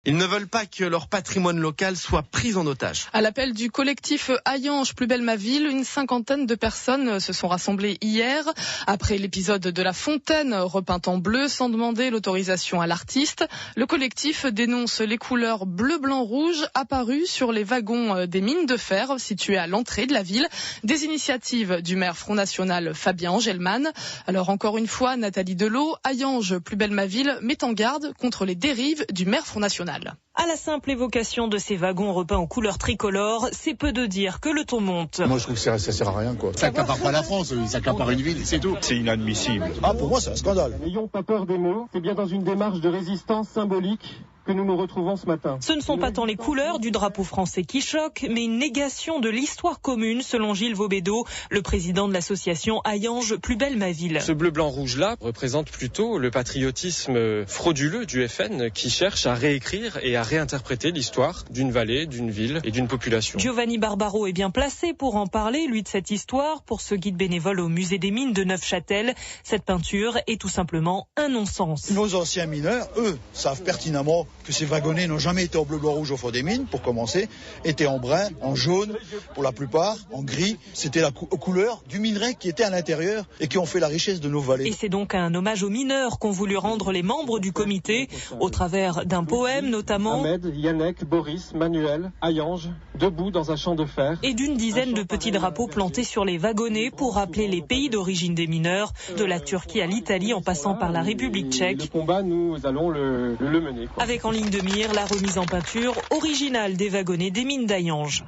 Ils ne veulent pas que leur patrimoine local soit pris en otage. À l'appel du collectif Hayange, plus belle ma ville, une cinquantaine de personnes se sont rassemblées hier après l'épisode de la fontaine repeinte en bleu sans demander l'autorisation à l'artiste. Le collectif dénonce les couleurs bleu, blanc, rouge apparues sur les wagons des mines de fer situés à l'entrée de la ville. Des initiatives du maire Front National Fabien Engelmann. Alors encore une fois, Nathalie Delot, Hayange, plus belle ma ville, met en garde contre les dérives du maire Front National. À la simple évocation de ces wagons repeints en couleur tricolore, c'est peu de dire que le ton monte. Moi je trouve que ça sert à rien quoi. Ça accapare pas la France, ça accapare une ville, c'est tout. C'est inadmissible. Ah pour moi c'est un scandale. N'ayons pas peur des mots, c'est bien dans une démarche de résistance symbolique que nous nous retrouvons ce matin. Ce ne sont pas tant les couleurs du drapeau français qui choquent, mais une négation de l'histoire commune, selon Gilles Vaubédot, le président de l'association Hayange, plus belle ma ville. Ce bleu, blanc, rouge là représente plutôt le patriotisme frauduleux du FN qui cherche à réécrire et à réinterpréter l'histoire d'une vallée, d'une ville et d'une population. Giovanni Barbaro est bien placé pour en parler, lui, de cette histoire, pour ce guide bénévole au musée des mines de Neufchâtel. Cette peinture est tout simplement un non-sens. Nos anciens mineurs, eux, savent pertinemment que ces wagonnets n'ont jamais été en bleu, blanc, rouge au fond des mines, pour commencer, étaient en brun, en jaune, pour la plupart, en gris. C'était la couleur du minerai qui était à l'intérieur et qui ont fait la richesse de nos vallées. Et c'est donc un hommage aux mineurs qu'ont voulu rendre les membres du comité, au travers d'un poème notamment. Ahmed, Yannick, Boris, Manuel, Hayange, debout dans un champ de fer. Et d'une dizaine de petits drapeaux plantés sur les wagonnets pour rappeler les pays d'origine des mineurs, de la Turquie à l'Italie en passant par la République tchèque. Le combat, nous allons le mener. Avec en ligne de mire la remise en peinture originale des wagonnets des mines d'Hayange.